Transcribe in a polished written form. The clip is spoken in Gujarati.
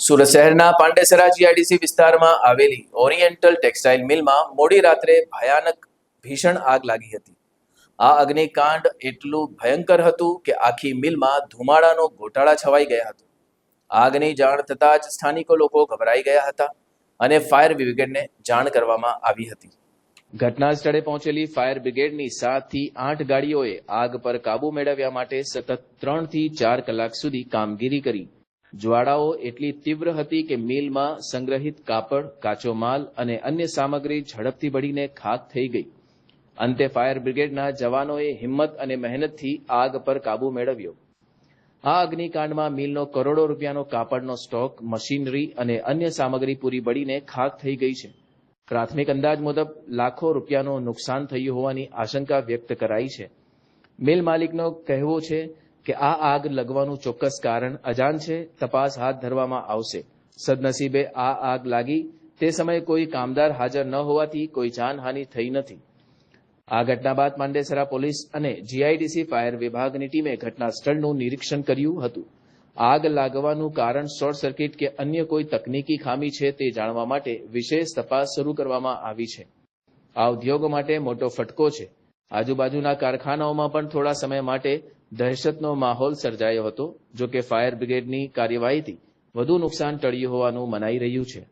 સુરત શહેરના પાંડેસરા જીઆઈડીસી વિસ્તારમાં આવેલી ઓરિએન્ટલ ટેક્સટાઇલ મિલમાં મોડી રાત્રે ભયાનક ભીષણ આગ લાગી હતી. આ અગ્નિકાંડ એટલું ભયંકર હતું કે આખી મિલમાં ધુમાડાનો ગોટાળા છવાઈ ગયા હતો. આગની જાણ થતાં જ સ્થાનિકો લોકો ગભરાઈ ગયા હતા અને ફાયર બ્રિગેડને જાણ કરવામાં આવી હતી. ઘટના સ્થળે પહોંચેલી ફાયર બ્રિગેડની 7 થી 8 ગાડીઓએ આગ પર કાબુ મેળવ્યા માટે સતત 3 થી 4 કલાક સુધી કામગીરી કરી. જ્વાળાઓ એટલી તીવ્ર હતી કે મિલમાં સંગ્રહિત કાપડ, કાચો માલ અને અન્ય સામગ્રી ઝડપથી બળીને ખાખ થઈ ગઈ. અંતે ફાયર બ્રિગેડના જવાનોએ હિંમત અને મહેનતથી આગ પર કાબુ મેળવ્યો. આ અગ્નિકાંડમાં મિલનો કરોડો રૂપિયાનો કાપડનો સ્ટોક, મશીનરી અને અન્ય સામગ્રી પૂરી બળીને ખાખ થઈ ગઈ છે. પ્રાથમિક અંદાજ મુજબ લાખો રૂપિયાનું નુકસાન થયું હોવાની આશંકા વ્યક્ત કરાઈ છે. મિલ માલિકનો કહેવો છે કે આ આગ લગવાનું ચોક્કસ કારણ અજાણ છે. તપાસ હાથ ધરવામાં આવશે. સદનસીબે આ આગ લાગી તે સમયે કોઈ કામદાર હાજર ન હોવાથી કોઈ જાનહાનિ થઈ નથી. આ ઘટના બાદ પાંડેસરા પોલીસ અને જીઆઈડીસી ફાયર વિભાગની ટીમે ઘટના સ્થળનું નિરીક્ષણ કર્યું હતું. આગ લાગવાનું કારણ શોર્ટ સર્કિટ કે અન્ય કોઈ તકનીકી ખામી છે તે જાણવા માટે વિશેષ તપાસ શરૂ કરવામાં આવી છે. આ ઉદ્યોગો માટે મોટો ફટકો છે. આજુબાજુના કારખાનાઓમાં પણ થોડા સમય માટે દહેશતનો માહોલ સર્જાયો હતો. જો કે ફાયર બ્રિગેડની કાર્યવાહીથી વધુ નુકસાન ટળ્યું હોવાનું મનાઈ રહ્યું છે.